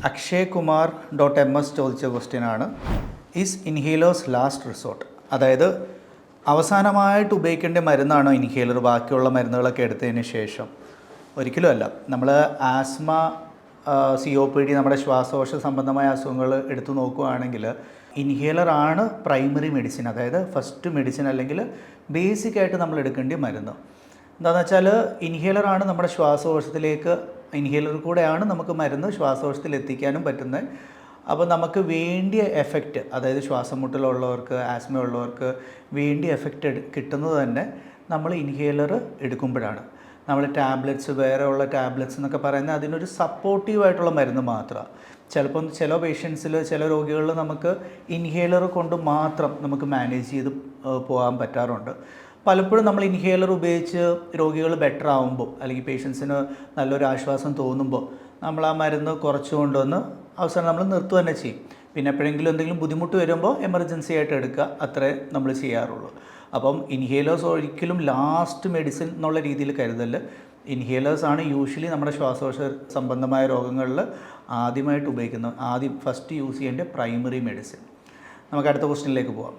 അക്ഷയ്കുമാർ.ms ചോദിച്ച ക്വസ്റ്റ്യനാണ്. Is inhalers last resort? അതായത് അവസാനമായിട്ട് ഉപയോഗിക്കേണ്ട മരുന്നാണോ ഇൻഹേലർ ബാക്കിയുള്ള മരുന്നുകളൊക്കെ എടുത്തതിന് ശേഷം? ഒരിക്കലും അല്ല. നമ്മൾ ആസ്മ, COPD, നമ്മുടെ ശ്വാസകോശ സംബന്ധമായ അസുഖങ്ങൾ എടുത്തു നോക്കുകയാണെങ്കിൽ ഇൻഹേലറാണ് പ്രൈമറി മെഡിസിൻ, അതായത് ഫസ്റ്റ് മെഡിസിൻ അല്ലെങ്കിൽ ബേസിക്കായിട്ട് നമ്മൾ എടുക്കേണ്ട മരുന്ന്. എന്താണെന്ന് വെച്ചാൽ ഇൻഹേലറാണ് നമ്മുടെ ശ്വാസകോശത്തിലേക്ക്, ഇൻഹേലർ കൂടെയാണ് നമുക്ക് മരുന്ന് ശ്വാസകോശത്തിൽ എത്തിക്കാനും പറ്റുന്നത്. അപ്പോൾ നമുക്ക് വേണ്ടിയ എഫക്റ്റ്, അതായത് ശ്വാസം മുട്ടലുള്ളവർക്ക്, ആസ്മ ഉള്ളവർക്ക് വേണ്ടിയ എഫക്റ്റ് കിട്ടുന്നത് തന്നെ നമ്മൾ ഇൻഹേലർ എടുക്കുമ്പോഴാണ്. നമ്മൾ ടാബ്ലറ്റ്സ്, വേറെ ഉള്ള ടാബ്ലറ്റ്സ് എന്നൊക്കെ പറയുന്നത് അതിനൊരു സപ്പോർട്ടീവായിട്ടുള്ള മരുന്ന് മാത്രമാണ്. ചിലപ്പം ചില പേഷ്യൻസിൽ, ചില രോഗികളിൽ നമുക്ക് ഇൻഹേലർ കൊണ്ട് മാത്രം നമുക്ക് മാനേജ് ചെയ്ത് പോകാൻ പറ്റാറുണ്ട്. പലപ്പോഴും നമ്മൾ ഇൻഹേലർ ഉപയോഗിച്ച് രോഗികൾ ബെറ്റർ ആകുമ്പോൾ, അല്ലെങ്കിൽ പേഷ്യൻസിന് നല്ലൊരു ആശ്വാസം തോന്നുമ്പോൾ നമ്മൾ ആ മരുന്ന് കുറച്ച് കൊണ്ടുവന്ന് അവസാനം നമ്മൾ നിർത്തുക തന്നെ ചെയ്യും. പിന്നെ എപ്പോഴെങ്കിലും എന്തെങ്കിലും ബുദ്ധിമുട്ട് വരുമ്പോൾ എമർജൻസി ആയിട്ട് എടുക്കുക, അത്രേ നമ്മൾ ചെയ്യാറുള്ളൂ. അപ്പം ഇൻഹേലേഴ്സ് ഒരിക്കലും ലാസ്റ്റ് മെഡിസിൻ എന്നുള്ള രീതിയിൽ കരുതല്. ഇൻഹേലേഴ്സാണ് യൂഷ്വലി നമ്മുടെ ശ്വാസകോശ സംബന്ധമായ രോഗങ്ങളിൽ ആദ്യമായിട്ട് ഉപയോഗിക്കുന്നത്, ഫസ്റ്റ് യൂസ് ചെയ്യേണ്ട പ്രൈമറി മെഡിസിൻ. നമുക്ക് അടുത്ത ക്വസ്റ്റ്യനിലേക്ക് പോകാം.